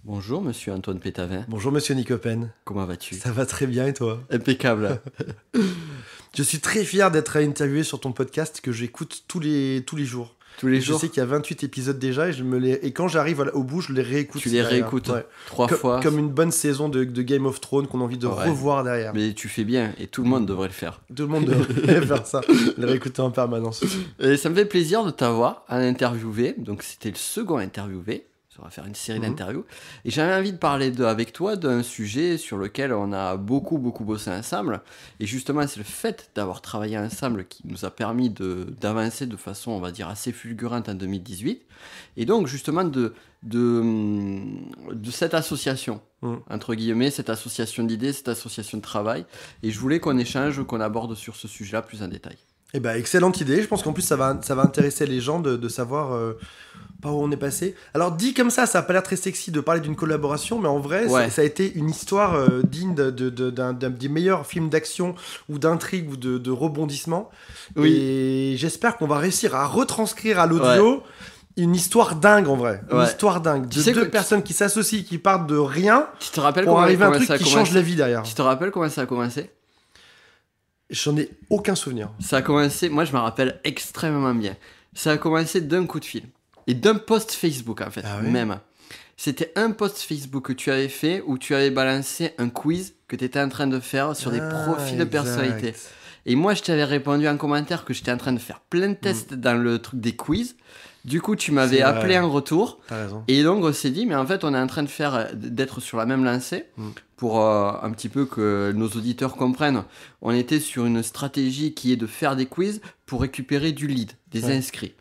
Bonjour, monsieur Antoine Pétavin. Bonjour Monsieur Nicopen. Comment vas-tu? Ça va très bien et toi? Impeccable. Je suis très fier d'être interviewé sur ton podcast que j'écoute tous les jours. Tous les Je jours? sais qu'il y a 28 épisodes déjà et quand j'arrive au bout, je les réécoute. Tu les derrière. réécoutes Ouais. trois fois. Comme une bonne saison de Game of Thrones qu'on a envie de Ouais. revoir derrière. Mais tu fais bien, et tout le monde devrait le faire. Tout le monde devrait faire ça, le réécouter en permanence. Et ça me fait plaisir de t'avoir à interviewer. Donc c'était le second interviewé. On va faire une série d'interviews. Et j'avais envie de parler avec toi d'un sujet sur lequel on a beaucoup bossé ensemble. Et justement, c'est le fait d'avoir travaillé ensemble qui nous a permis d'avancer de façon, on va dire, assez fulgurante en 2018. Et donc, justement, de cette association, entre guillemets, cette association d'idées, cette association de travail. Et je voulais qu'on échange, qu'on aborde sur ce sujet-là plus en détail. Eh ben, excellente idée. Je pense qu'en plus, ça va intéresser les gens de savoir par où on est passé. Alors, dit comme ça n'a pas l'air très sexy de parler d'une collaboration, mais en vrai, Ouais. ça a été une histoire digne d'un des meilleurs films d'action ou d'intrigue ou de rebondissement. Oui. Et j'espère qu'on va réussir à retranscrire à l'audio une histoire dingue, en vrai. Une Ouais. histoire dingue. Tu sais Deux que- personnes qui s'associent, qui partent de rien Tu te rappelles pour arriver à un truc ça a qui commencé change la vie derrière. Tu te rappelles comment ça a commencé? J'en ai aucun souvenir. Ça a commencé, moi je me rappelle extrêmement bien. Ça a commencé d'un coup de fil. Et d'un post Facebook en fait, Ah ouais même. C'était un post Facebook que tu avais fait où tu avais balancé un quiz que tu étais en train de faire sur des profils de exact. personnalité. Et moi je t'avais répondu en commentaire que j'étais en train de faire plein de tests dans le truc des quiz. Du coup tu m'avais C'est appelé vrai. en retour. T'as raison. Et donc on s'est dit, mais en fait on est en train d'être sur la même lancée pour un petit peu que nos auditeurs comprennent. On était sur une stratégie qui est de faire des quiz pour récupérer du lead, des inscrits.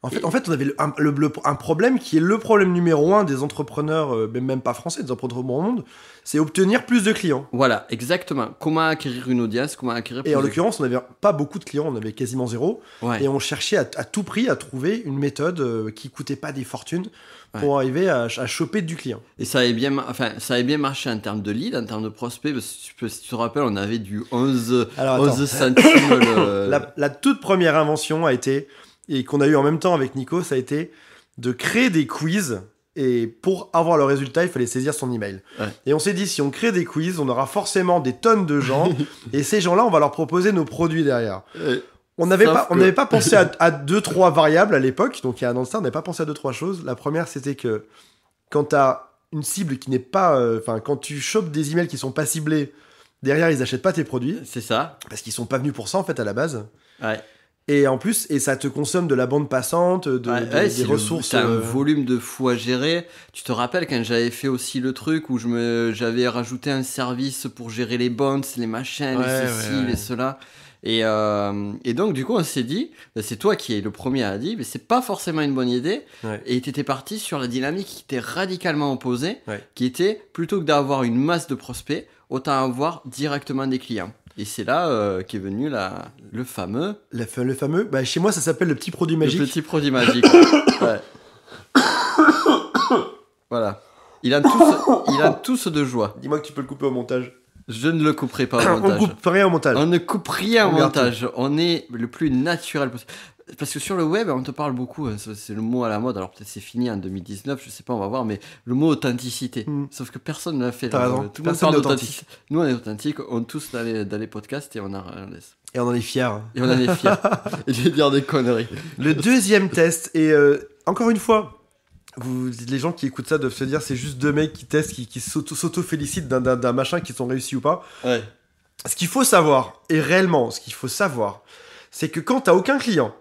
En fait, on avait un problème qui est le problème numéro 1 des entrepreneurs, même pas français, des entrepreneurs au monde, c'est obtenir plus de clients. Voilà, exactement. Comment acquérir une audience, comment acquérir plus Et en de- l'occurrence, on n'avait pas beaucoup de clients, on avait quasiment zéro. Ouais. Et on cherchait à tout prix à trouver une méthode qui coûtait pas des fortunes pour arriver à choper du client. Et ça avait bien marché en termes de lead, en termes de prospects. Parce que si tu te rappelles, on avait du 11 Alors, attends. centimes. La toute première invention a été, et qu'on a eu en même temps avec Nico, ça a été de créer des quiz. Et pour avoir le résultat, il fallait saisir son email. Ouais. Et on s'est dit, si on crée des quiz, on aura forcément des tonnes de gens. Et ces gens-là, on va leur proposer nos produits derrière. On n'avait pas pensé à 2-3 variables à l'époque. Donc il y a un an de ça, on n'avait pas pensé à 2-3 choses. La première, c'était que quand tu as une cible qui n'est pas... quand tu chopes des emails qui sont pas ciblés, derrière, ils n'achètent pas tes produits. C'est ça. Parce qu'ils sont pas venus pour ça, en fait, à la base. Ouais. Et en plus, ça te consomme de la bande passante, des ressources. T'as un volume de fou à gérer. Tu te rappelles quand j'avais fait aussi le truc où j'avais rajouté un service pour gérer les bonds, les machins, les ceci, les cela. Et donc, du coup, on s'est dit, c'est toi qui es le premier à dire, mais c'est pas forcément une bonne idée. Ouais. Et t'étais parti sur la dynamique qui était radicalement opposée, Ouais. qui était plutôt que d'avoir une masse de prospects, autant avoir directement des clients. Et c'est là qu'est venu le fameux. Le fameux, chez moi ça s'appelle le petit produit magique. Le petit produit magique. Ouais. Voilà. Il en tousse de joie. Dis-moi que tu peux le couper au montage. Je ne le couperai pas au On montage. coupe rien au montage. On ne coupe rien au On garde montage. On est le plus naturel possible. Parce que sur le web, on te parle beaucoup, c'est le mot à la mode, alors peut-être c'est fini en 2019, je sais pas, on va voir, mais le mot authenticité. Sauf que personne ne l'a fait. T'as raison. Tout le monde Personne parle n'est d'authenticité. Nous, on est authentique, on tous dans les podcasts et on laisse. Et on en est fiers. Et on en est fiers. Et je vais dire des conneries. Le deuxième test, et encore une fois, les gens qui écoutent ça doivent se dire c'est juste deux mecs qui testent, qui s'auto-félicitent d'un machin qui sont réussis ou pas. Ouais. Ce qu'il faut savoir, et réellement, ce qu'il faut savoir, c'est que quand t'as aucun client,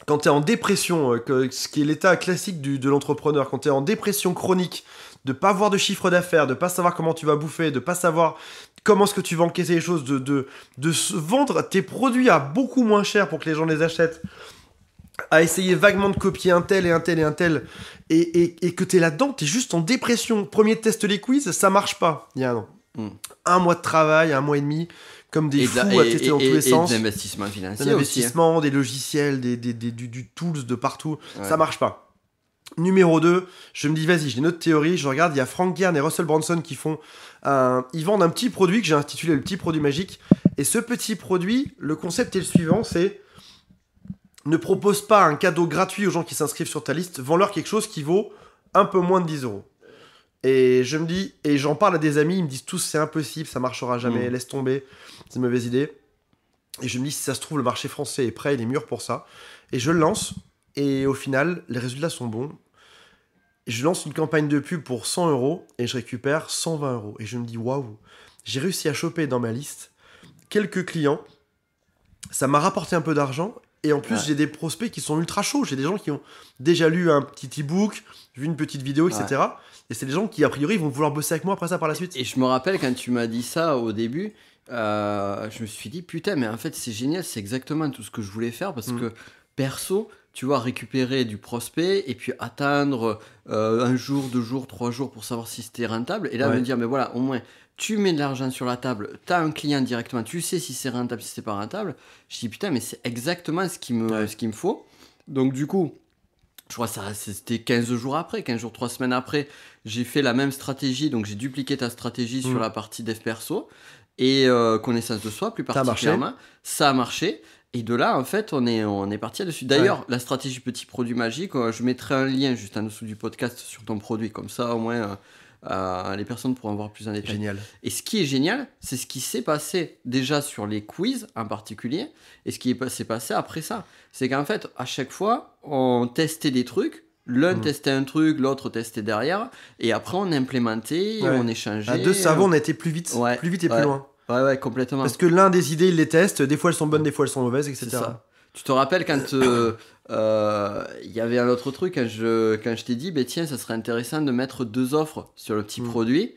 quand t'es en dépression, ce qui est l'état classique de l'entrepreneur, quand t'es en dépression chronique, de pas avoir de chiffre d'affaires, de pas savoir comment tu vas bouffer, de pas savoir comment est-ce que tu vas encaisser les choses, de vendre tes produits à beaucoup moins cher pour que les gens les achètent, à essayer vaguement de copier un tel et un tel et un tel, et que t'es là-dedans, t'es juste en dépression. Premier test les quiz, ça marche pas. Il y a un an. Un mois de travail, un mois et demi, comme des fous à tester dans tous les sens. Et des investissements financiers Des aussi. investissements, des logiciels, du tools de partout. Ouais. Ça marche pas. Numéro 2, je me dis, vas-y, j'ai une autre théorie. Je regarde, il y a Frank Kern et Russell Brunson qui font ils vendent un petit produit que j'ai intitulé le petit produit magique. Et ce petit produit, le concept est le suivant, c'est ne propose pas un cadeau gratuit aux gens qui s'inscrivent sur ta liste, vends-leur quelque chose qui vaut un peu moins de 10 euros. Et je me dis, et j'en parle à des amis, ils me disent tous c'est impossible, ça marchera jamais, laisse tomber, c'est une mauvaise idée. Et je me dis, si ça se trouve, le marché français est prêt, il est mûr pour ça. Et je le lance, et au final, les résultats sont bons. Je lance une campagne de pub pour 100 € et je récupère 120 €. Et je me dis, waouh, j'ai réussi à choper dans ma liste quelques clients. Ça m'a rapporté un peu d'argent. Et en plus, j'ai des prospects qui sont ultra chauds. J'ai des gens qui ont déjà lu un petit e-book, vu une petite vidéo, etc. Et c'est des gens qui, a priori, vont vouloir bosser avec moi après ça par la suite. Et je me rappelle quand tu m'as dit ça au début, je me suis dit, putain, mais en fait, c'est génial, c'est exactement tout ce que je voulais faire parce que perso, tu vois, récupérer du prospect et puis attendre un jour, 2 jours, 3 jours pour savoir si c'était rentable. Et là, me dire, mais voilà, au moins, tu mets de l'argent sur la table, tu as un client directement, tu sais si c'est rentable, si c'est pas rentable. Je dis, putain, mais c'est exactement ce qu'il me faut. Donc, du coup, je crois que c'était 15 jours après, 15 jours, 3 semaines après, j'ai fait la même stratégie. Donc, j'ai dupliqué ta stratégie sur la partie dev perso et connaissance de soi, plus particulièrement. Ça a marché. Et de là, en fait, on est parti là-dessus. D'ailleurs, la stratégie petit produit magique, je mettrai un lien juste en dessous du podcast sur ton produit. Comme ça, au moins, les personnes pourront voir plus en détail. Génial. Et ce qui est génial, c'est ce qui s'est passé déjà sur les quiz en particulier et ce qui s'est passé après ça. C'est qu'en fait, à chaque fois, on testait des trucs. L'un testait un truc, l'autre testait derrière. Et après, on implémentait, on échangeait. À deux cerveaux, on a été plus vite et plus loin. Ouais, complètement. Parce que l'un des idées, il les teste. Des fois, elles sont bonnes, des fois, elles sont mauvaises, etc. C'est ça. Tu te rappelles quand il y avait un autre truc, quand je t'ai dit, tiens, ça serait intéressant de mettre 2 offres sur le petit produit.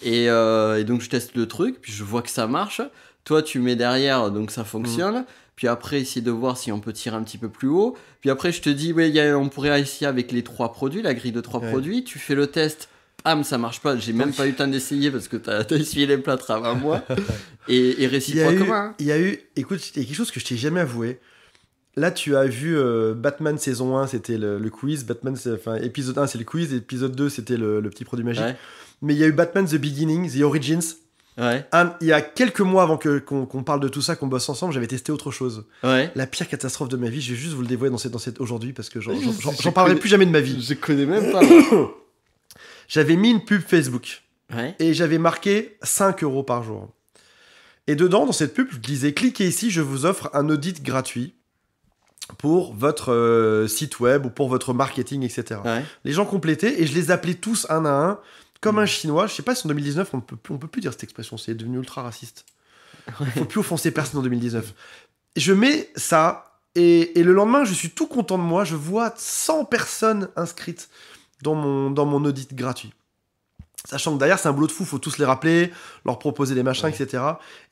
Et donc, je teste le truc, puis je vois que ça marche. Toi, tu mets derrière, donc ça fonctionne. Puis après, essayer de voir si on peut tirer un petit peu plus haut. Puis après, je te dis, on pourrait essayer avec les 3 produits, la grille de 3 produits. Tu fais le test. Ça marche pas, j'ai même pas eu le temps d'essayer parce que t'as essuyé les plâtres avant moi. Et réciproquement. Il y a eu, écoute, il y a quelque chose que je t'ai jamais avoué. Là, tu as vu Batman saison 1, c'était le quiz. Épisode 1, c'est le quiz. Épisode 2, c'était le petit produit magique. Mais il y a eu Batman The Beginning, The Origins. Il y a quelques mois avant qu'on parle de tout ça, qu'on bosse ensemble, j'avais testé autre chose. La pire catastrophe de ma vie, je vais juste vous le dévoiler dans cette aujourd'hui parce que j'en parlerai plus jamais de ma vie. Je connais même pas. J'avais mis une pub Facebook et j'avais marqué 5 € par jour. Et dedans, dans cette pub, je disais cliquez ici, je vous offre un audit gratuit pour votre site web ou pour votre marketing, etc. Les gens complétaient et je les appelais tous un à un, comme un chinois. Je sais pas si en 2019, on peut plus dire cette expression, c'est devenu ultra raciste. Il faut plus offenser personne en 2019. Je mets ça et le lendemain, je suis tout content de moi. Je vois 100 personnes inscrites dans mon audit gratuit. Sachant que derrière, c'est un boulot de fou, faut tous les rappeler, leur proposer des machins, etc.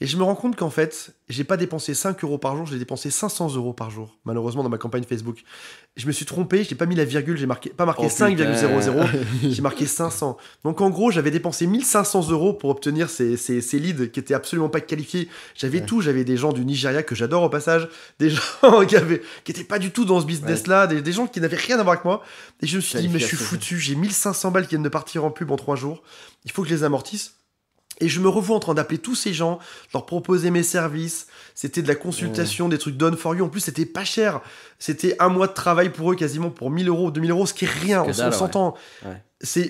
Et je me rends compte qu'en fait, j'ai pas dépensé 5 € par jour, j'ai dépensé 500 € par jour, malheureusement, dans ma campagne Facebook. Je me suis trompé, j'ai pas mis la virgule, j'ai pas marqué 5,00, j'ai marqué 500. Donc en gros, j'avais dépensé 1500 € pour obtenir ces leads qui étaient absolument pas qualifiés. J'avais tout, j'avais des gens du Nigeria que j'adore au passage, des gens qui étaient pas du tout dans ce business-là, des gens qui n'avaient rien à voir avec moi. Et je me suis dit, mais je suis foutu, j'ai 1500 balles qui viennent de partir en pub en 3 jours. Il faut que je les amortisse. Et je me revois en train d'appeler tous ces gens, leur proposer mes services. C'était de la consultation, des trucs done for you. En plus, c'était pas cher. C'était 1 mois de travail pour eux, quasiment pour 1000 €, 2000 €, ce qui est rien. On s'entend.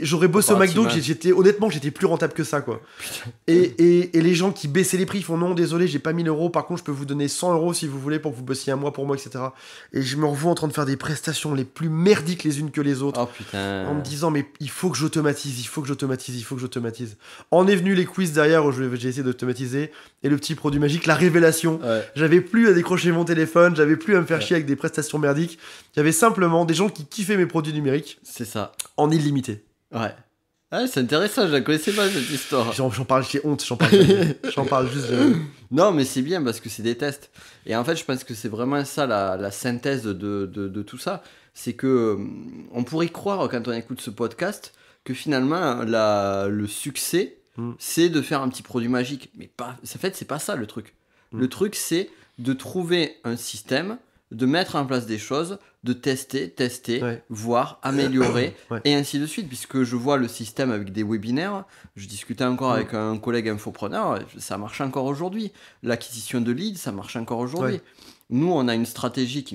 J'aurais bossé au McDo, honnêtement, j'étais plus rentable que ça, quoi. Et les gens qui baissaient les prix font non, désolé, j'ai pas 1000 €. Par contre, je peux vous donner 100 € si vous voulez pour que vous bossiez 1 mois pour moi, etc. Et je me revois en train de faire des prestations les plus merdiques les unes que les autres. En me disant, mais il faut que j'automatise. En est venu les quiz derrière où j'ai essayé d'automatiser. Et le petit produit magique, la révélation. J'avais plus à décrocher mon téléphone, j'avais plus à me faire chier avec des prestations merdiques. J'avais simplement des gens qui kiffaient mes produits numériques. C'est ça. En illimité. C'est intéressant, je la connaissais pas cette histoire. J'en parle, j'ai honte, j'en parle juste. Non, mais c'est bien parce que c'est des tests. Et en fait, je pense que c'est vraiment ça la synthèse de tout ça. C'est que on pourrait croire quand on écoute ce podcast que finalement le succès, c'est de faire un petit produit magique. Mais pas, en fait, c'est pas ça le truc. Le truc, c'est de trouver un système, de mettre en place des choses, de tester, voir, améliorer, et ainsi de suite. Puisque je vois le système avec des webinaires, je discutais encore avec un collègue infopreneur, ça marche encore aujourd'hui. L'acquisition de leads, ça marche encore aujourd'hui. Nous, on a une stratégie qui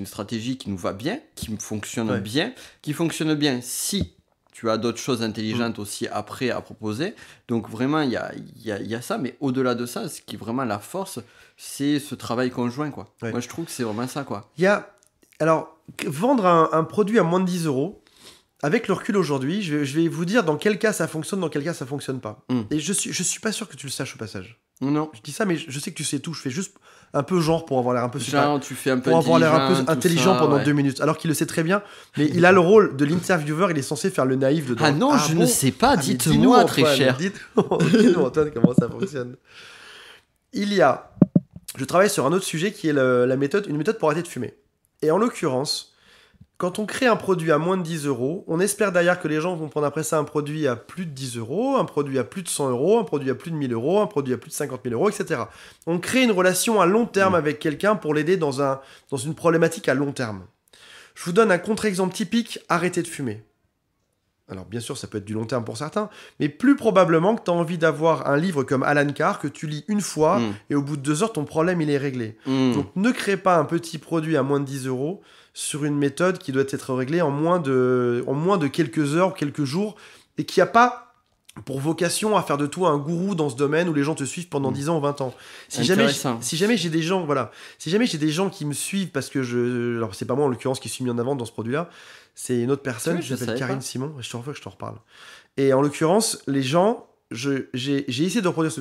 nous va bien, qui fonctionne bien, qui fonctionne bien si tu as d'autres choses intelligentes aussi après à proposer. Donc vraiment, il y a ça. Mais au-delà de ça, ce qui est vraiment la force, c'est ce travail conjoint, quoi. Ouais. Moi, je trouve que c'est vraiment ça, quoi. Alors, vendre un produit à moins de 10 euros, avec le recul aujourd'hui, je vais vous dire dans quel cas ça fonctionne, dans quel cas ça fonctionne pas. Et je suis pas sûr que tu le saches au passage. Non. Je dis ça, mais je sais que tu sais tout. Je fais juste un peu genre pour avoir l'air un peu super. Genre, tu fais un peu pour avoir l'air un peu intelligent, tout intelligent ça, pendant ouais. 2 minutes. Alors qu'il le sait très bien, mais il a le rôle de l'intervieweur, il est censé faire le naïf dedans. Ah non, je ne sais pas, mais dites-moi, dis-nous, très Antoine, cher. Dis-nous, Antoine, comment ça fonctionne. Je travaille sur un autre sujet qui est une méthode pour arrêter de fumer. Et en l'occurrence, quand on crée un produit à moins de 10 euros, on espère derrière que les gens vont prendre après ça un produit à plus de 10 euros, un produit à plus de 100 euros, un produit à plus de 1000 euros, un produit à plus de 50 000 euros, etc. On crée une relation à long terme avec quelqu'un pour l'aider dans une problématique à long terme. Je vous donne un contre-exemple typique, arrêter de fumer. Alors bien sûr, ça peut être du long terme pour certains, mais plus probablement que tu as envie d'avoir un livre comme Alan Carr que tu lis une fois et au bout de 2 heures, ton problème il est réglé. Donc ne crée pas un petit produit à moins de 10 euros sur une méthode qui doit être réglée en moins de quelques heures ou quelques jours et qui n'a pas pour vocation à faire de toi un gourou dans ce domaine où les gens te suivent pendant 10 ans ou 20 ans. Si jamais j'ai des gens qui me suivent parce que alors c'est pas moi en l'occurrence qui suis mis en avant dans ce produit-là, c'est une autre personne qui s'appelle Karine Simon, je te reparle. Et en l'occurrence, les gens, j'ai essayé de reproduire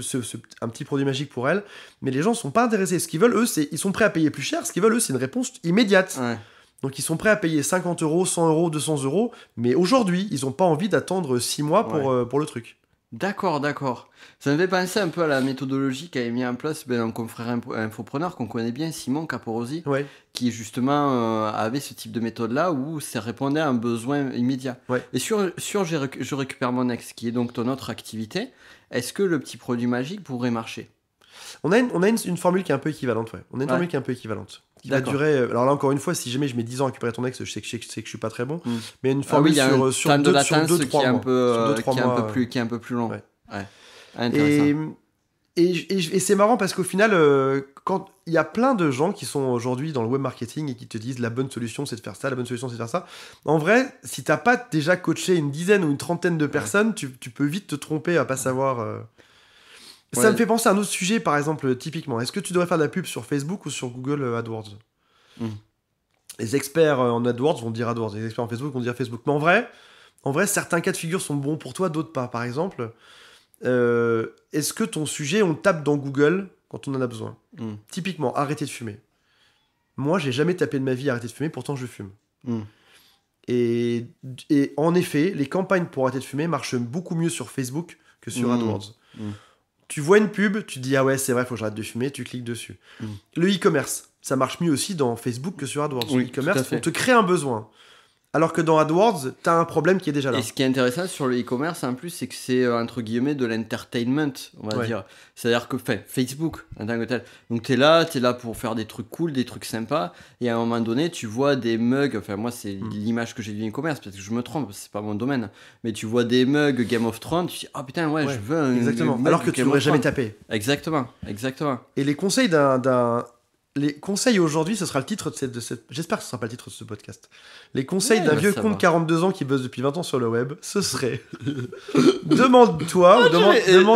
un petit produit magique pour elle, mais les gens sont pas intéressés. Ce qu'ils veulent, eux, ils sont prêts à payer plus cher. Ce qu'ils veulent, eux, c'est une réponse immédiate. Ouais. Donc ils sont prêts à payer 50 euros, 100 euros, 200 euros, mais aujourd'hui, ils n'ont pas envie d'attendre 6 mois pour le truc. D'accord. Ça me fait penser un peu à la méthodologie qu'avait mis en place un confrère infopreneur qu'on connaît bien, Simon Caporosi, qui justement avait ce type de méthode-là où ça répondait à un besoin immédiat. Ouais. Et sur je récupère mon ex, qui est donc ton autre activité, est-ce que le petit produit magique pourrait marcher ? On a une formule qui est un peu équivalente, ouais. On a une formule qui est un peu équivalente. Qui va durer. Alors là, encore une fois, si jamais je mets 10 ans à récupérer ton ex, je sais que je suis pas très bon. Mais une formule sur 2-3 mois. Qui est un peu plus long. Ouais. Intéressant. Et c'est marrant parce qu'au final, quand il y a plein de gens qui sont aujourd'hui dans le web marketing et qui te disent la bonne solution c'est de faire ça, la bonne solution c'est de faire ça. En vrai, si t'as pas déjà coaché une dizaine ou une trentaine de personnes, tu peux vite te tromper à pas savoir. Ça me fait penser à un autre sujet, par exemple, typiquement. Est-ce que tu devrais faire de la pub sur Facebook ou sur Google AdWords ? Les experts en AdWords vont dire AdWords, les experts en Facebook vont dire Facebook. Mais en vrai, certains cas de figure sont bons pour toi, d'autres pas. Par exemple, est-ce que ton sujet, on le tape dans Google quand on en a besoin ? Typiquement, arrêter de fumer. Moi, j'ai jamais tapé de ma vie arrêter de fumer, pourtant je fume. Et en effet, les campagnes pour arrêter de fumer marchent beaucoup mieux sur Facebook que sur AdWords. Tu vois une pub, tu te dis ah ouais c'est vrai, faut que j'arrête de fumer, tu cliques dessus. Le e-commerce, ça marche mieux aussi dans Facebook que sur AdWords. Le e-commerce, on te crée un besoin. Alors que dans AdWords, t'as un problème qui est déjà là. Et ce qui est intéressant sur le e-commerce en plus, c'est que c'est entre guillemets de l'entertainment, on va dire. C'est-à-dire que Facebook en tant que tel. Donc t'es là pour faire des trucs cool, des trucs sympas, et à un moment donné, tu vois des mugs. Enfin moi c'est l'image que j'ai du e-commerce, peut-être que je me trompe, c'est pas mon domaine. Mais tu vois des mugs Game of Thrones, tu te dis ah putain je veux un. Exactement. Alors que tu n'aurais jamais tapé. Exactement. Et les conseils Les conseils aujourd'hui, ce sera le titre de cette... J'espère que ce sera pas le titre de ce podcast. Les conseils d'un vieux con de 42 ans qui buzz depuis 20 ans sur le web, ce serait... Demande-toi...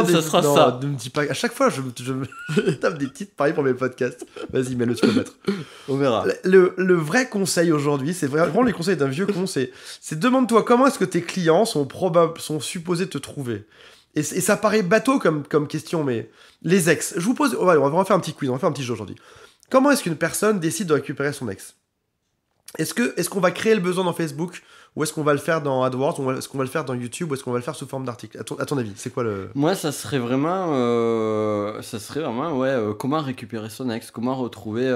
ça sera non, ça. Ne me dis pas... À chaque fois, je me tape des titres pareils pour mes podcasts. Vas-y, mets-le, tu peux le mettre. On verra. Le vrai conseil aujourd'hui, c'est vraiment les conseils d'un vieux con, c'est demande-toi comment est-ce que tes clients sont supposés te trouver. Et ça paraît bateau comme question, mais... Les ex, je vous pose... on va faire un petit quiz, on va faire un petit jeu aujourd'hui. Comment est-ce qu'une personne décide de récupérer son ex ? Est-ce qu'on va créer le besoin dans Facebook, ou est-ce qu'on va le faire dans AdWords, ou est-ce qu'on va le faire dans YouTube, ou est-ce qu'on va le faire sous forme d'article ? À ton avis, c'est quoi le... Moi, ça serait vraiment comment récupérer son ex, comment retrouver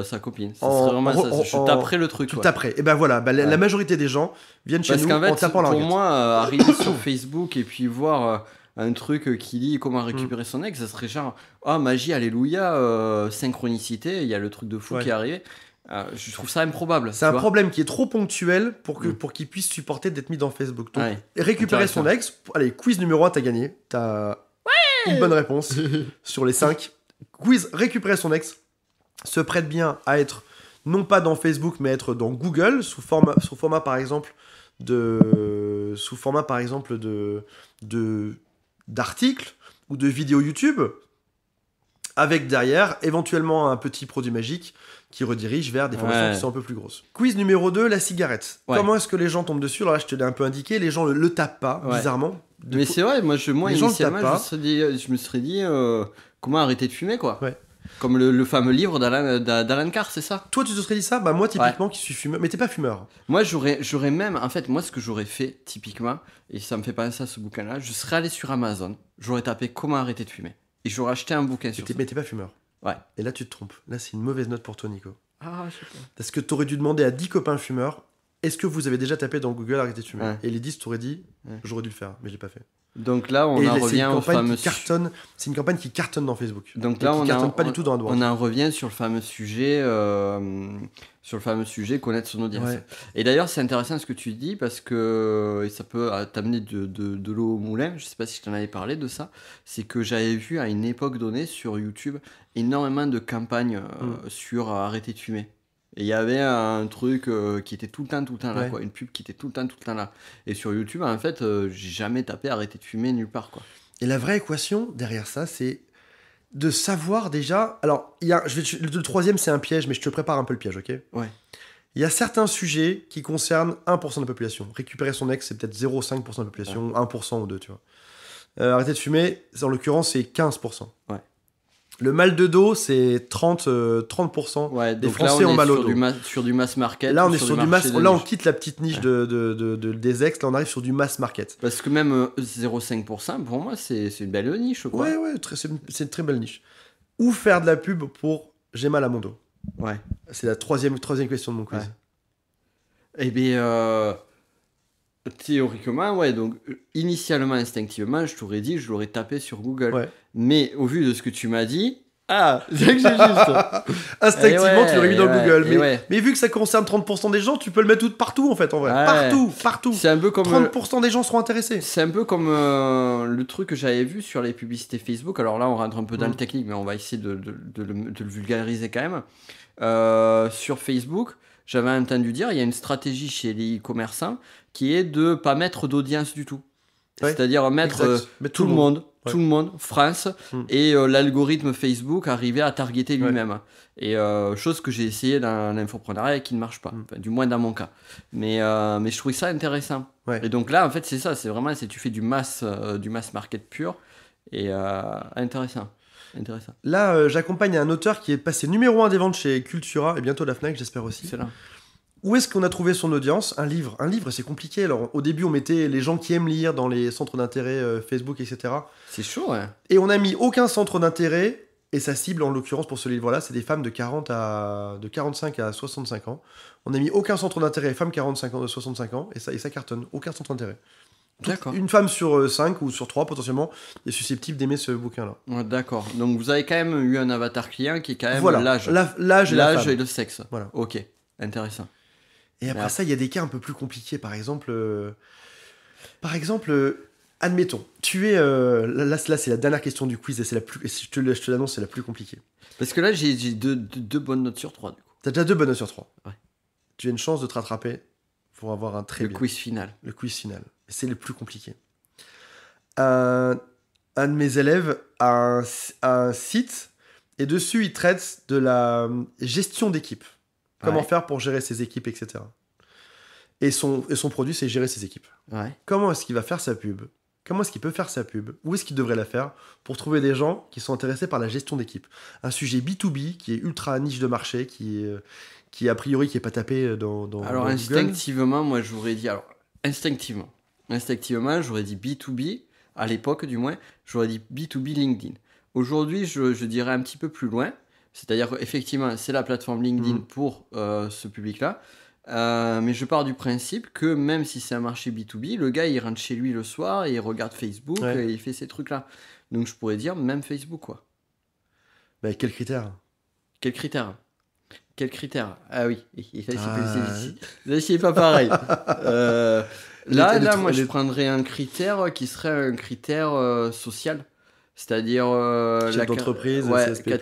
sa copine. Ça serait vraiment ça. Je taperais le truc. Tu taperais. Et ben voilà, la majorité des gens viennent chez nous en tapant leur pour moi, arriver sur Facebook et puis voir... un truc qui lit comment récupérer son ex, ça serait genre magie, alléluia, synchronicité, il y a le truc de fou qui est arrivé. Je trouve ça improbable. C'est un problème qui est trop ponctuel pour qu'il puisse supporter d'être mis dans Facebook. Donc, récupérer son ex, allez, quiz numéro 1, t'as gagné. T'as une bonne réponse sur les 5. Quiz, récupérer son ex se prête bien à être non pas dans Facebook, mais être dans Google, sous format par exemple de sous format par exemple d'articles ou de vidéos YouTube, avec derrière éventuellement un petit produit magique qui redirige vers des formations qui sont un peu plus grosses. Quiz numéro 2, la cigarette. Ouais. Comment est-ce que les gens tombent dessus? Alors là, je te l'ai un peu indiqué, les gens le tapent pas, bizarrement. Mais c'est vrai, moi les gens initialement, le tapent je me serais dit comment arrêter de fumer, quoi. Ouais. Comme le fameux livre d'Alan Carr, c'est ça? Toi, tu te serais dit ça? Bah moi, typiquement, qui suis fumeur. Mais t'es pas fumeur. Moi, j'aurais même... En fait, moi, ce que j'aurais fait, typiquement, et ça me fait penser à ce bouquin-là, je serais allé sur Amazon, j'aurais tapé comment arrêter de fumer. Et j'aurais acheté un bouquin sur ça. Mais t'es pas fumeur. Ouais. Et là, tu te trompes. Là, c'est une mauvaise note pour toi, Nico. Ah, je sais pas. Parce que t'aurais dû demander à 10 copains fumeurs, est-ce que vous avez déjà tapé dans Google arrêter de fumer? Ouais. Et les 10 t'auraient dit, Ouais. j'aurais dû le faire, mais je l'ai pas fait. Donc là, on Et en c'est revient une au campagne fameux... qui cartonne. C'est une campagne qui cartonne dans Facebook. Donc Et là, qui cartonne pas du tout dans AdWords. on en revient sur le fameux sujet, connaître son audience. Ouais. Et d'ailleurs, c'est intéressant ce que tu dis parce que et ça peut t'amener de l'eau au moulin. Je sais pas si je t'en avais parlé de ça. C'est que j'avais vu à une époque donnée sur YouTube énormément de campagnes sur arrêter de fumer. Et il y avait un truc qui était tout le temps là, Ouais. quoi. Une pub qui était tout le temps là. Et sur YouTube, en fait, j'ai jamais tapé arrêter de fumer nulle part, quoi. Et la vraie équation derrière ça, c'est de savoir déjà. Alors, le troisième, c'est un piège, mais je te prépare un peu le piège, ok? Ouais. Il y a certains sujets qui concernent 1% de la population. Récupérer son ex, c'est peut-être 0,5% de la population, 1% ou 2%, tu vois. Arrêter de fumer, en l'occurrence, c'est 15%. Ouais. Le mal de dos, c'est 30% Ouais, des donc là, Français on ont est mal au sur dos. sur du mass market. Là, on ou est sur le du mass. marché de Là, on niche. quitte la petite niche des ex. Là, on arrive sur du mass market. Parce que même 0,5%, pour moi, c'est une belle niche, quoi. Ouais, c'est une très belle niche. Ou faire de la pub pour j'ai mal à mon dos. Ouais. C'est la troisième question de mon quiz. Ouais. Eh bien, théoriquement, ouais. Donc, initialement, instinctivement, je t'aurais dit, je l'aurais tapé sur Google. Ouais. Mais au vu de ce que tu m'as dit, c'est que j'ai juste. Instinctivement, tu l'aurais mis dans Google. Mais Mais vu que ça concerne 30% des gens, tu peux le mettre partout en fait, en vrai. Ouais. Partout. c'est un peu comme. 30% des gens seront intéressés. C'est un peu comme le truc que j'avais vu sur les publicités Facebook. Alors là, on rentre un peu dans le technique, mais on va essayer de le vulgariser quand même. Sur Facebook, j'avais entendu dire, il y a une stratégie chez les e-commerçants qui est de ne pas mettre d'audience du tout. Ouais, C'est-à-dire mettre Mais tout le monde, Ouais. tout le monde, France, et l'algorithme Facebook arrivait à targeter lui-même. Et chose que j'ai essayé dans l'infopreneuriat et qui ne marche pas, enfin, du moins dans mon cas. Mais je trouvais ça intéressant. Ouais. Et donc là, en fait, c'est ça, c'est vraiment, tu fais du mass market pur, et intéressant. Là, j'accompagne un auteur qui est passé numéro 1 des ventes chez Cultura et bientôt la Fnac, j'espère aussi. C'est là. Où est-ce qu'on a trouvé son audience? Un livre, c'est compliqué. Alors, au début, on mettait les gens qui aiment lire dans les centres d'intérêt Facebook, etc. C'est chaud, ouais. Et on n'a mis aucun centre d'intérêt. Et sa cible, en l'occurrence, pour ce livre-là, c'est des femmes de 45 à 65 ans. On n'a mis aucun centre d'intérêt femmes 45 ans, de 65 ans, et ça cartonne. Aucun centre d'intérêt. D'accord. Une femme sur 5 ou sur 3, potentiellement, est susceptible d'aimer ce bouquin-là. Ouais, d'accord. Donc vous avez quand même eu un avatar client qui est quand même Voilà, l'âge. l'âge et la femme. Et le sexe. Voilà. Ok, intéressant. Et après ça, il y a des cas un peu plus compliqués. Par exemple, admettons, tu es... là, c'est la dernière question du quiz, et c'est la plus, et je te l'annonce, c'est la plus compliquée. Parce que là, j'ai deux bonnes notes sur 3, du coup. T'as déjà 2 bonnes notes sur 3. Ouais. Tu as une chance de te rattraper pour avoir un très Le bien. quiz final. Le quiz final. C'est le plus compliqué. Un de mes élèves a un site, et dessus, il traite de la gestion d'équipe. Comment faire pour gérer ses équipes, etc. Et son produit, c'est gérer ses équipes. Ouais. Comment est-ce qu'il va faire sa pub? Comment est-ce qu'il peut faire sa pub? Où est-ce qu'il devrait la faire pour trouver des gens qui sont intéressés par la gestion d'équipe? Un sujet B2B qui est ultra niche de marché, qui a priori qui est pas tapé dans Alors dans instinctivement, moi j'aurais dit... Alors, instinctivement, j'aurais dit B2B, à l'époque du moins, j'aurais dit B2B LinkedIn. Aujourd'hui, je dirais un petit peu plus loin. C'est-à-dire qu'effectivement, c'est la plateforme LinkedIn pour ce public-là. Mais je pars du principe que même si c'est un marché B2B, le gars, il rentre chez lui le soir et il regarde Facebook et il fait ces trucs-là. Donc, je pourrais dire même Facebook, quoi. Bah, quels critères? Quels critères? Ah oui, là, c'est pas pareil. Là, moi, je prendrais un critère qui serait un critère social. C'est-à-dire chef d'entreprise, CSP+,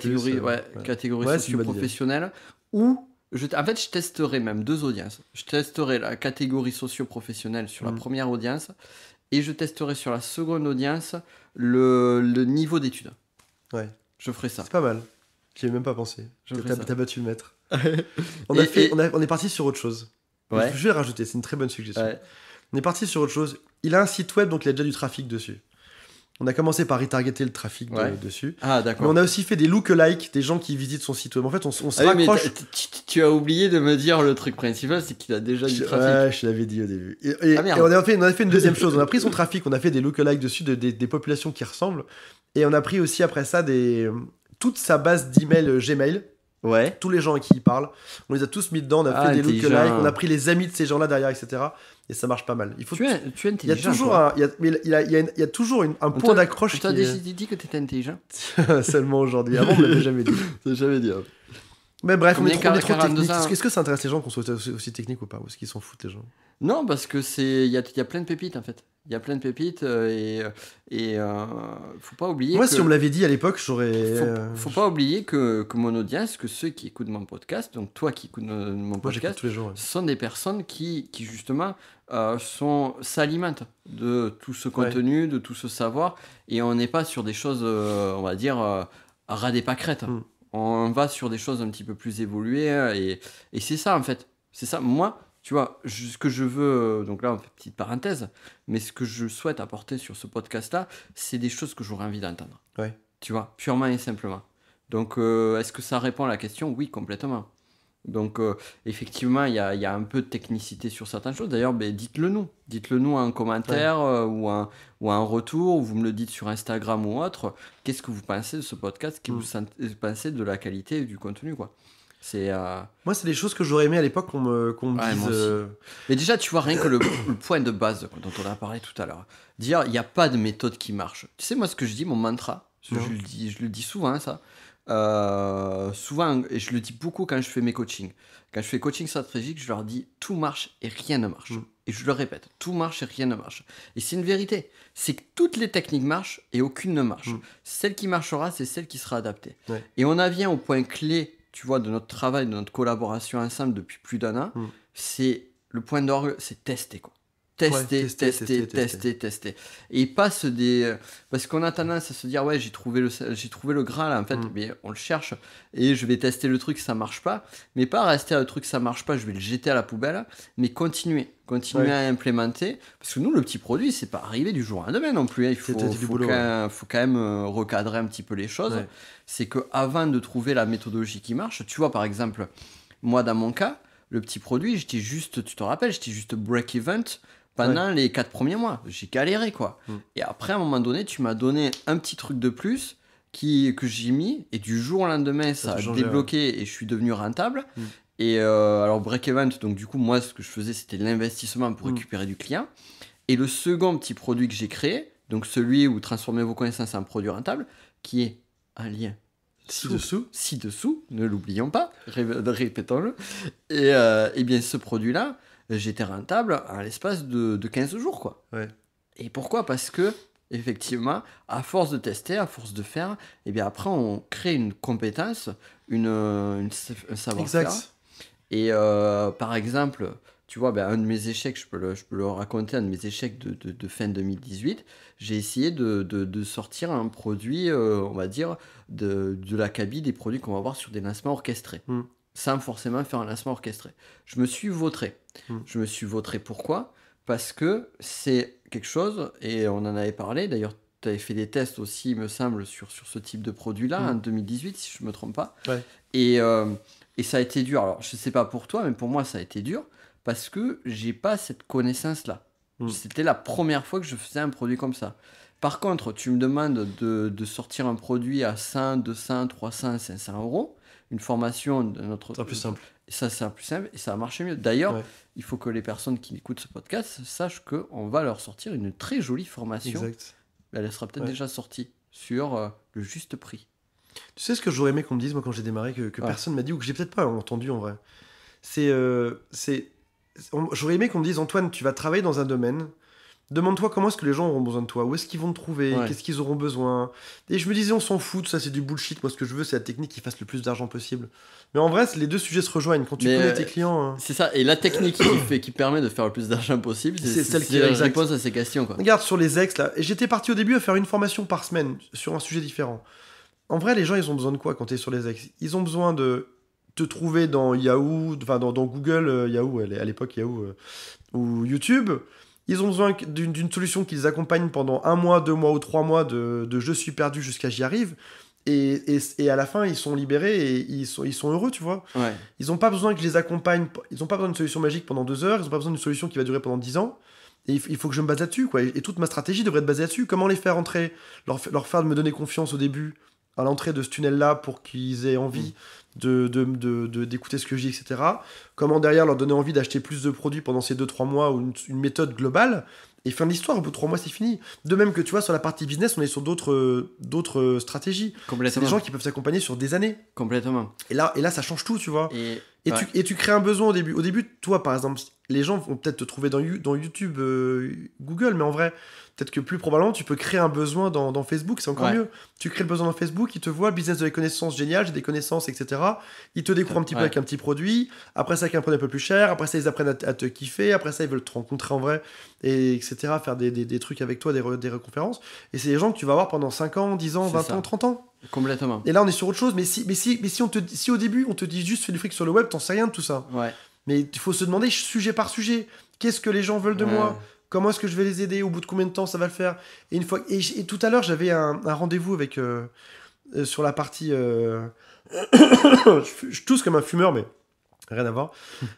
catégorie socio-professionnelle ou En fait, je testerai même 2 audiences. Je testerai la catégorie socio-professionnelle sur la première audience et je testerai sur la seconde audience le niveau d'études. Ouais. Je ferai ça. C'est pas mal. J'y ai même pas pensé. T'as battu le maître. On est parti sur autre chose. Ouais. Je vais rajouter, c'est une très bonne suggestion. Ouais. On est parti sur autre chose. Il a un site web, donc il a déjà du trafic dessus. On a commencé par retargeter le trafic dessus. Ah, d'accord. Mais on a aussi fait des lookalikes, des gens qui visitent son site web. En fait, on se raccroche. Tu as oublié de me dire le truc principal, c'est qu'il a déjà du trafic. Ouais, je l'avais dit au début. Merde. Et on a fait une deuxième chose. On a pris son trafic, on a fait des lookalikes dessus, des populations qui ressemblent. Et on a pris aussi après ça toute sa base d'email Gmail. Ouais. Tous les gens à qui il parle, on les a tous mis dedans, on a fait des lookalikes, on a pris les amis de ces gens-là derrière, etc. Et ça marche pas mal. Tu es intelligent. Il y a toujours un point d'accroche. On t'a dit que t'étais intelligent. Seulement aujourd'hui. Avant, on me l'avait jamais dit. Jamais dit. Mais bref, on est trop technique. Ans. Est-ce que ça intéresse les gens qu'on soit aussi technique ou pas? Ou est-ce qu'ils s'en foutent, les gens? Non, parce que il y a plein de pépites en fait. Il y a plein de pépites et faut pas oublier. Moi, si on me l'avait dit à l'époque, j'aurais. Faut pas oublier que mon audience, que ceux qui écoutent mon podcast, donc toi qui écoutes mon podcast, tous les jours, sont des personnes qui justement s'alimentent de tout ce contenu, de tout ce savoir, et on n'est pas sur des choses, on va dire, à ras des pâquerettes. On va sur des choses un petit peu plus évoluées et c'est ça en fait. C'est ça. Moi, tu vois, ce que je veux, donc là, petite parenthèse, mais ce que je souhaite apporter sur ce podcast-là, c'est des choses que j'aurais envie d'entendre. Ouais. Tu vois, purement et simplement. Donc, est-ce que ça répond à la question? Oui, complètement. Donc, effectivement, il y a un peu de technicité sur certaines choses. D'ailleurs, dites-le nous. Dites-le nous en commentaire ou en retour, ou vous me le dites sur Instagram ou autre. Qu'est-ce que vous pensez de ce podcast? Qu'est-ce que vous pensez de la qualité du contenu, quoi? Moi, c'est des choses que j'aurais aimé à l'époque qu'on me dise. Mais déjà, tu vois, rien que le point de base dont on a parlé tout à l'heure, dire il n'y a pas de méthode qui marche. Tu sais, moi, ce que je dis, mon mantra, je le dis souvent, ça. Souvent, et je le dis beaucoup quand je fais mes coachings. Quand je fais coaching stratégique, je leur dis tout marche et rien ne marche. Et je le répète, tout marche et rien ne marche. Et c'est une vérité. C'est que toutes les techniques marchent et aucune ne marche. Celle qui marchera, c'est celle qui sera adaptée. Ouais. Et on en vient au point clé, tu vois, de notre travail, de notre collaboration ensemble depuis plus d'1 an. C'est le point d'orgue, c'est tester, quoi. Tester. Et pas parce qu'on a tendance à se dire ouais, j'ai trouvé le Graal en fait, mais on le cherche et je vais tester le truc, ça marche pas, mais pas rester à le truc, ça marche pas, je vais le jeter à la poubelle, mais continuer à implémenter, parce que nous, le petit produit, c'est pas arrivé du jour au lendemain non plus, hein. Il faut quand même recadrer un petit peu les choses. C'est que avant de trouver la méthodologie qui marche, tu vois, par exemple, moi dans mon cas, le petit produit, tu te rappelles, j'étais juste break-even pendant les 4 premiers mois. J'ai galéré, quoi. Et après, à un moment donné, tu m'as donné un petit truc de plus que j'ai mis, et du jour au lendemain, ça a débloqué et je suis devenu rentable. Et alors, break-even, donc du coup, moi, ce que je faisais, c'était l'investissement pour récupérer du client. Et le second petit produit que j'ai créé, donc celui où transformer vos connaissances en produit rentable, qui est un lien ci-dessous, ne l'oublions pas, répétons-le. Et bien, ce produit-là, j'étais rentable à l'espace de 15 jours, quoi. Ouais. Et pourquoi? Parce que, effectivement, à force de tester, à force de faire, et bien après, on crée une compétence, un savoir-faire. Exact. Et par exemple, tu vois, un de mes échecs, je peux le raconter, un de mes échecs de fin 2018, j'ai essayé de sortir un produit, on va dire, de l'acabit des produits qu'on va voir sur des lancements orchestrés. Sans forcément faire un lancement orchestré. Je me suis vautré. Pourquoi? Parce que c'est quelque chose, et on en avait parlé, d'ailleurs, tu avais fait des tests aussi, il me semble, sur ce type de produit-là, en 2018, si je ne me trompe pas. Ouais. Et ça a été dur. Alors, je ne sais pas pour toi, mais pour moi, ça a été dur, parce que je n'ai pas cette connaissance-là. C'était la première fois que je faisais un produit comme ça. Par contre, tu me demandes de sortir un produit à 100, 200, 300, 500 euros, une formation de notre... C'est plus simple. Ça, c'est plus simple et ça a marché mieux. D'ailleurs, il faut que les personnes qui écoutent ce podcast sachent qu'on va leur sortir une très jolie formation. Exact. Elle sera peut-être déjà sortie sur le juste prix. Tu sais ce que j'aurais aimé qu'on me dise, moi, quand j'ai démarré, que personne m'a dit, ou que j'ai peut-être pas entendu en vrai. J'aurais aimé qu'on me dise, Antoine, tu vas travailler dans un domaine, Demande-toi comment est-ce que les gens auront besoin de toi, où est-ce qu'ils vont te trouver, Ouais. qu'est-ce qu'ils auront besoin. Et je me disais, on s'en fout, tout ça c'est du bullshit. Moi, ce que je veux, c'est la technique qui fasse le plus d'argent possible. Mais en vrai, les deux sujets se rejoignent. Quand tu Mais, connais tes clients, hein. C'est ça, et la technique qui permet de faire le plus d'argent possible, C'est celle qui la exact. réponse à ces questions, quoi. Regarde sur les ex là, et j'étais parti au début à faire une formation par semaine sur un sujet différent. En vrai, les gens, ils ont besoin de quoi quand t'es sur les ex? Ils ont besoin de te trouver dans Yahoo, enfin dans Google, Yahoo, à l'époque Yahoo, ou YouTube. Ils ont besoin d'une solution qui les accompagne pendant 1 mois, 2 mois ou 3 mois de je suis perdu jusqu'à j'y arrive. Et à la fin, ils sont libérés et ils sont heureux, tu vois. Ouais. Ils n'ont pas besoin que je les accompagne, ils n'ont pas besoin d'une solution magique pendant 2 heures, ils n'ont pas besoin d'une solution qui va durer pendant 10 ans. Et il faut que je me base là-dessus, quoi. Et toute ma stratégie devrait être basée là-dessus. Comment les faire entrer, leur faire me donner confiance au début, à l'entrée de ce tunnel-là, pour qu'ils aient envie d'écouter ce que je dis, etc. Comment derrière leur donner envie d'acheter plus de produits pendant ces 2-3 mois, ou une méthode globale. Et fin de l'histoire, au bout de 3 mois, c'est fini. De même que, tu vois, sur la partie business, on est sur d'autres stratégies. C'est Complètement. des gens qui peuvent s'accompagner sur des années. Complètement. Et là, ça change tout, tu vois. Et ouais. Tu crées un besoin au début. Au début, toi, par exemple, les gens vont peut-être te trouver dans YouTube, Google, mais en vrai, peut-être que plus probablement, tu peux créer un besoin dans Facebook, c'est encore Ouais. mieux. Tu crées le besoin dans Facebook, ils te voient, business de la connaissance, génial, j'ai des connaissances, etc. Ils te découvrent un petit peu Ouais. avec un petit produit, après ça, avec un produit un peu plus cher, après ça, ils apprennent à te kiffer, après ça, ils veulent te rencontrer en vrai, et etc., faire des trucs avec toi, des reconférences. Et c'est des gens que tu vas voir pendant 5 ans, 10 ans, C'est 20 ça. ans, 30 ans. Complètement. Et là, on est sur autre chose. Mais si au début, on te dit juste fais du fric sur le web, t'en sais rien de tout ça. Ouais. Mais il faut se demander sujet par sujet. Qu'est-ce que les gens veulent de Ouais. moi? Comment est-ce que je vais les aider? Au bout de combien de temps ça va le faire? Et et tout à l'heure, j'avais un rendez-vous avec sur la partie. Je tousse comme un fumeur, mais rien à voir.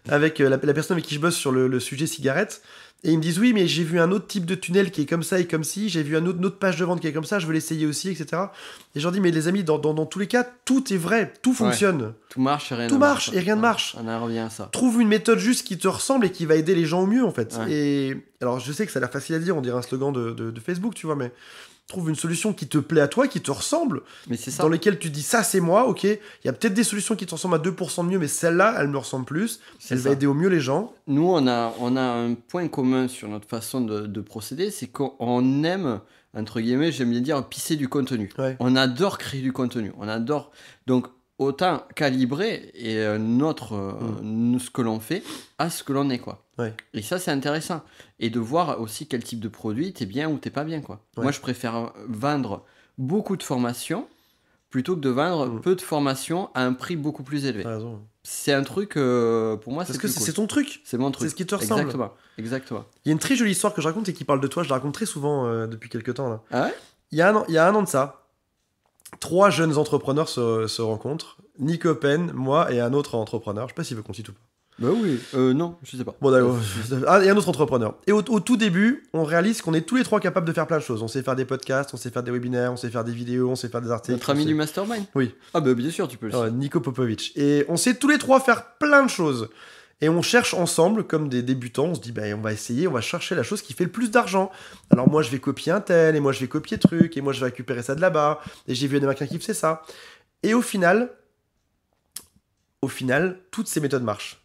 Avec la personne avec qui je bosse sur le sujet cigarette. Et ils me disent oui, mais j'ai vu un autre type de tunnel qui est comme ça et comme ci. J'ai vu une autre page de vente qui est comme ça. Je veux l'essayer aussi, etc. Et je leur dis mais les amis, dans tous les cas, tout est vrai, tout fonctionne. Tout marche et rien Tout ne marche et rien ne Ouais. marche. On en revient à ça. Trouve une méthode juste qui te ressemble et qui va aider les gens au mieux en fait. Ouais. Et alors je sais que ça a l'air facile à dire, on dirait un slogan de Facebook, tu vois, mais trouve une solution qui te plaît à toi, qui te ressemble, Mais c'est ça. dans lesquelles tu dis ça c'est moi, ok. Il y a peut-être des solutions qui te ressemblent à 2% de mieux, mais celle-là, elle me ressemble plus. C'est Elle ça. va aider au mieux les gens. Nous, on a un point commun sur notre façon de procéder, c'est qu'on aime, entre guillemets, j'aime bien dire, pisser du contenu. Ouais. On adore créer du contenu. On adore. Donc, autant calibrer ce que l'on fait à ce que l'on est, quoi. Ouais. Et ça, c'est intéressant. Et de voir aussi quel type de produit t'es bien ou t'es pas bien, quoi. Ouais. Moi, je préfère vendre beaucoup de formations plutôt que de vendre peu de formations à un prix beaucoup plus élevé. T'as raison. C'est un truc, pour moi, Parce c'est que plus cool. c'est ton truc. C'est mon truc. C'est ce qui te ressemble. Exactement. Il y a une très jolie histoire que je raconte et qui parle de toi. Je la raconte très souvent depuis quelques temps là. Ah ouais? Il y a un an de ça, 3 jeunes entrepreneurs se rencontrent. Nick Open, moi et un autre entrepreneur. Je sais pas s'il veut qu'on cite ou pas. Bah oui. Non, je sais pas. Bon d'accord. Et un autre entrepreneur. Et au tout début, on réalise qu'on est tous les 3 capables de faire plein de choses. On sait faire des podcasts, on sait faire des webinaires, on sait faire des vidéos, on sait faire des articles. Notre ami on sait- du mastermind? Oui. Ah bah bien sûr, tu peux le Ouais, Nico Popovic. Et on sait tous les 3 faire plein de choses. Et on cherche ensemble, comme des débutants, on se dit, bah, on va essayer, on va chercher la chose qui fait le plus d'argent. Alors moi, je vais copier un tel, et moi, je vais copier truc, et moi, je vais récupérer ça de là-bas, et j'ai vu un américain qui faisait ça. Et au final, toutes ces méthodes marchent.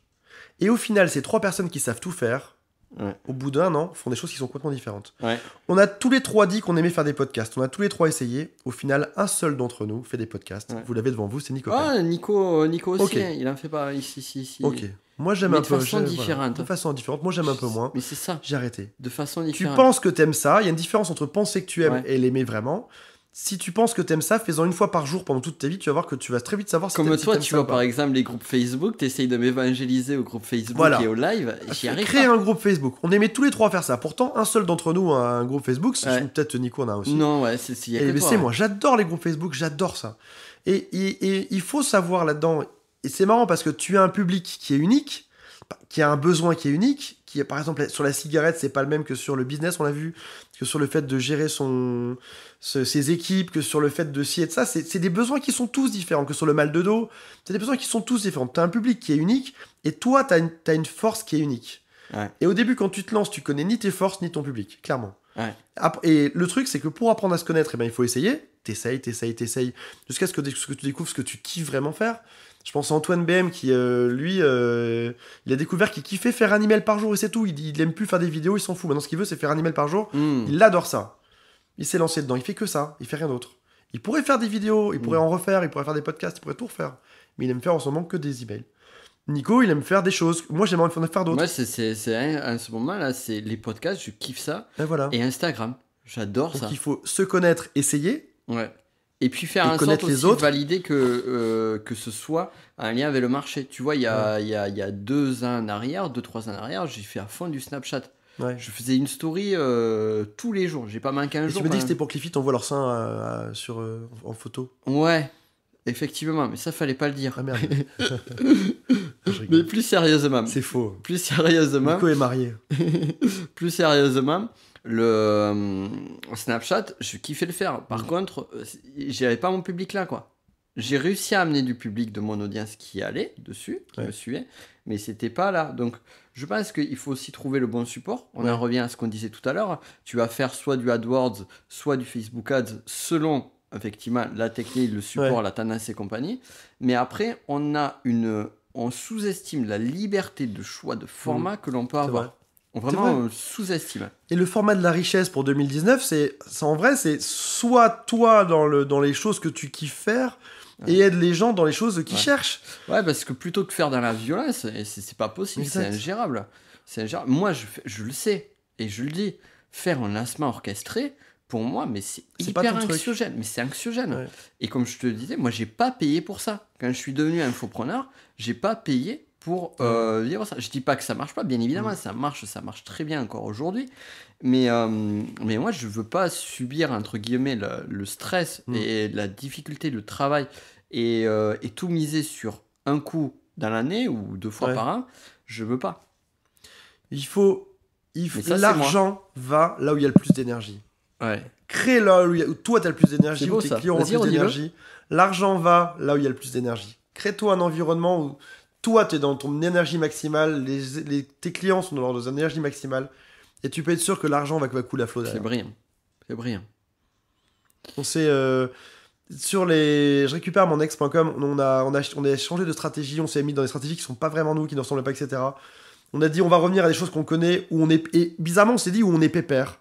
Et au final, ces 3 personnes qui savent tout faire, Ouais. au bout d'1 an, font des choses qui sont complètement différentes. Ouais. On a tous les 3 dit qu'on aimait faire des podcasts. On a tous les 3 essayé. Au final, un seul d'entre nous fait des podcasts. Ouais. Vous l'avez devant vous, c'est Nico. Ah, Nico aussi, Ok. hein, il en fait pas ici. Ok. Moi, j'aime Mais un de peu. façon j'aime- différente. De façon différente. Moi, j'aime un peu moins. Mais c'est ça, J'ai arrêté. de façon Tu différente. penses que t'aimes ça. Il y a une différence entre penser que tu aimes Ouais. et l'aimer vraiment. Si tu penses que t'aimes ça, fais-en une fois par jour pendant toute ta vie. Tu vas voir que tu vas très vite savoir si Comme t'aimes toi, si tu t'aimes ça vois ou pas. par exemple les groupes Facebook, t'essayes de m'évangéliser au groupe Facebook Voilà. et au live, j'y arrive Créer pas. un groupe Facebook. On aimait tous les 3 faire ça. Pourtant, un seul d'entre nous a un groupe Facebook. Ouais. Peut-être Nico en a aussi. Non, ouais, y a Et que mais toi, c'est hein. moi, j'adore les groupes Facebook, j'adore ça. Et il faut savoir là-dedans, et c'est marrant parce que tu as un public qui est unique, qui a un besoin qui est unique, qui est par exemple sur la cigarette, c'est pas le même que sur le business, on l'a vu, que sur le fait de gérer ses équipes, que sur le fait de ci et de ça, c'est des besoins qui sont tous différents, que sur le mal de dos, c'est des besoins qui sont tous différents. Tu as un public qui est unique, et toi, tu as une force qui est unique. Ouais. Et au début, quand tu te lances, tu connais ni tes forces, ni ton public, clairement. Ouais. Et le truc, c'est que pour apprendre à se connaître, eh ben, il faut essayer. T'essayes, jusqu'à ce que tu découvres ce que tu kiffes vraiment faire. Je pense à Antoine BM qui, lui, il a découvert qu'il kiffait faire un email par jour et c'est tout. Il aime plus faire des vidéos, il s'en fout. Maintenant, ce qu'il veut, c'est faire un email par jour. Il adore ça. Il s'est lancé dedans. Il fait que ça. Il fait rien d'autre. Il pourrait faire des vidéos, il pourrait en refaire, il pourrait faire des podcasts, il pourrait tout refaire. Mais il aime faire en ce moment que des emails. Nico, il aime faire des choses. Moi, j'aimerais en faire d'autres. Moi, à ce moment-là, c'est les podcasts, je kiffe ça. Et voilà. Et Instagram, j'adore ça. Donc, il faut se connaître, essayer. Ouais. Et puis faire en sorte aussi valider que ce soit un lien avec le marché. Tu vois, il y a 2 ans en arrière, 2-3 ans en arrière, j'ai fait à fond du Snapchat. Ouais. Je faisais une story tous les jours. J'ai pas manqué un jour. Tu me dis que c'était pour que les filles t'envoient leur sein en photo. Ouais, effectivement, mais ça fallait pas le dire. Ah merde. Mais plus sérieusement. C'est faux. Plus sérieusement. Nico est marié. Plus sérieusement, le Snapchat, je kiffais le faire. Par contre, j'avais pas mon public là, quoi. J'ai réussi à amener du public de mon audience qui allait dessus, qui me suivait, mais c'était pas là. Donc, je pense qu'il faut aussi trouver le bon support. On en revient à ce qu'on disait tout à l'heure. Tu vas faire soit du AdWords, soit du Facebook Ads, selon effectivement la technique, le support, la tendance et compagnie. Mais après, on sous-estime la liberté de choix de format que l'on peut avoir. Vraiment sous-estime. Et le format de la richesse pour 2019, c'est en vrai, c'est soit toi dans les choses que tu kiffes faire et aide les gens dans les choses qu'ils cherchent. Ouais, parce que plutôt que faire dans la violence, c'est pas possible, c'est ingérable. Moi, je le sais et je le dis, faire un lancement orchestré, pour moi, mais c'est hyper anxiogène. Mais c'est anxiogène. Ouais. Et comme je te le disais, moi, j'ai pas payé pour ça. Quand je suis devenu infopreneur, j'ai pas payé pour vivre ça. Je dis pas que ça marche pas, bien évidemment, ça marche très bien encore aujourd'hui. Mais moi, je veux pas subir, entre guillemets, le stress et la difficulté, le travail, et tout miser sur un coup dans l'année ou 2 fois par an. Je veux pas. L'argent va là où il y a le plus d'énergie. Ouais. Crée là où toi, tu as le plus d'énergie, où tes clients ont le plus d'énergie. L'argent va là où il y a le plus d'énergie. Crée-toi un environnement où toi, tu es dans ton énergie maximale, tes clients sont dans leur énergie maximale, et tu peux être sûr que l'argent va couler à flot derrière. C'est brillant. On sait... je récupère mon ex.com, on a changé de stratégie, on s'est mis dans des stratégies qui sont pas vraiment nous, qui ne ressemblent pas, etc. On a dit on va revenir à des choses qu'on connaît, et bizarrement on s'est dit où on est pépère.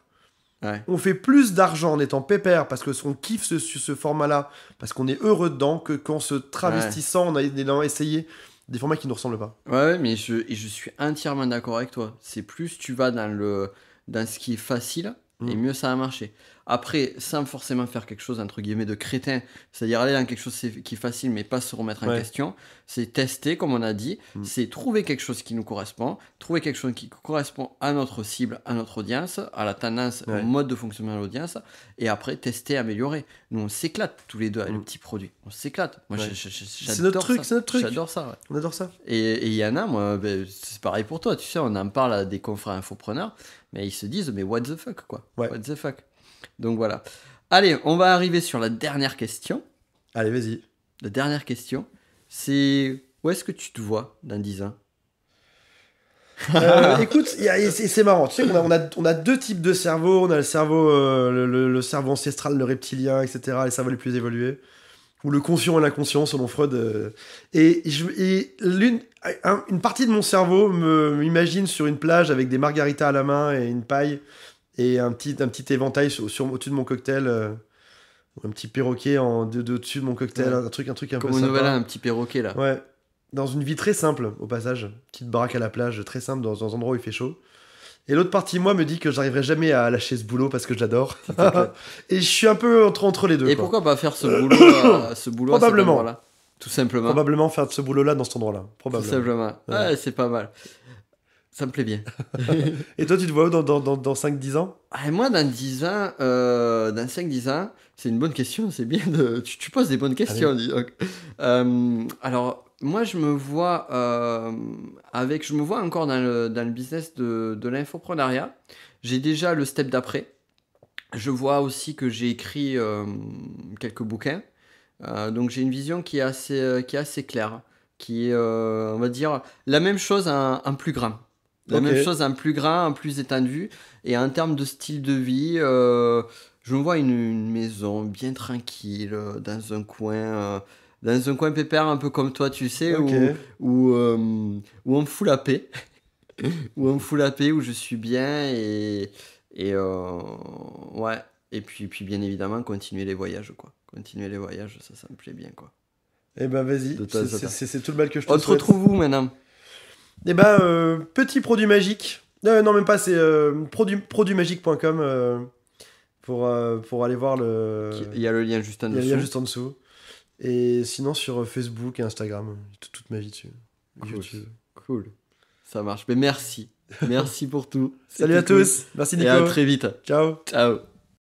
Ouais. On fait plus d'argent en étant pépère parce qu'on kiffe ce format-là, parce qu'on est heureux dedans, que qu'en se travestissant, on a essayé des formats qui ne nous ressemblent pas. Ouais, mais je suis entièrement d'accord avec toi. C'est plus tu vas dans ce qui est facile, et mieux ça va marcher. Après, sans forcément faire quelque chose, entre guillemets, de crétin, c'est-à-dire aller dans quelque chose qui est facile, mais pas se remettre en question, c'est tester, comme on a dit, c'est trouver quelque chose qui nous correspond, trouver quelque chose qui correspond à notre cible, à notre audience, à la tendance, au mode de fonctionnement de l'audience, et après, tester, améliorer. Nous, on s'éclate tous les deux avec le petit produit. On s'éclate. Moi, c'est notre truc, c'est notre truc. J'adore ça. Ouais. On adore ça. Et il y en a, moi, c'est pareil pour toi, tu sais, on en parle à des confrères infopreneurs, mais ils se disent, mais what the fuck, quoi. What the fuck. Donc voilà. Allez, on va arriver sur la dernière question. Allez, vas-y. La dernière question, c'est où est-ce que tu te vois dans 10 ans? Écoute, c'est marrant. Tu sais qu'on a 2 types de cerveaux. On a le cerveau, le cerveau ancestral, le reptilien, etc. Les cerveaux les plus évolués. Ou le conscient et l'inconscient, selon Freud. Et une partie de mon cerveau m'imagine sur une plage avec des margaritas à la main et une paille. Et un petit éventail au-dessus de mon cocktail, un petit perroquet au-dessus de mon cocktail, un truc un peu comme au Nouvel An, un petit perroquet là. Ouais, dans une vie très simple au passage, petite baraque à la plage, très simple dans un endroit où il fait chaud. Et l'autre partie moi me dit que j'arriverai jamais à lâcher ce boulot parce que j'adore. Et je suis un peu entre les deux. Et pourquoi pas faire ce boulot probablement. À cet endroit-là, tout simplement. Probablement faire ce boulot-là dans cet endroit-là. Probablement. Tout simplement. Ouais, c'est pas mal. Ça me plaît bien. Et toi, tu te vois où dans 5-10 ans? Moi, dans 10 ans, dans 5-10 ans, c'est une bonne question. C'est bien de... Tu poses des bonnes questions, dis donc. Alors, moi, je me vois encore dans le business de l'infoprenariat. J'ai déjà le step d'après. Je vois aussi que j'ai écrit quelques bouquins. Donc, j'ai une vision qui est assez claire. Qui est, on va dire, la même chose en plus grand. La même chose en plus grand, en plus étendu. Et en termes de style de vie, je me vois une maison bien tranquille, dans un coin, dans un coin pépère un peu comme toi, tu sais, Ok. où on me fout la paix. Où on me fout la paix, où je suis bien ouais. Et puis bien évidemment, continuer les voyages, quoi. Continuer les voyages, ça me plaît bien, quoi. Eh ben vas-y, De temps en temps. c'est tout le mal que je te On te souhaite. retrouve où maintenant? Eh ben, petit produit magique. Non, même pas, c'est produitmagique.com pour aller voir le. Il y a le lien juste en Il y a le dessous. lien juste en dessous. Et sinon, sur Facebook et Instagram, toute ma vie dessus. Cool. YouTube. Cool. Ça marche. Mais merci. Merci pour tout. Salut à C'était cool. tous. Merci Et Nico. à très vite. Ciao. Ciao.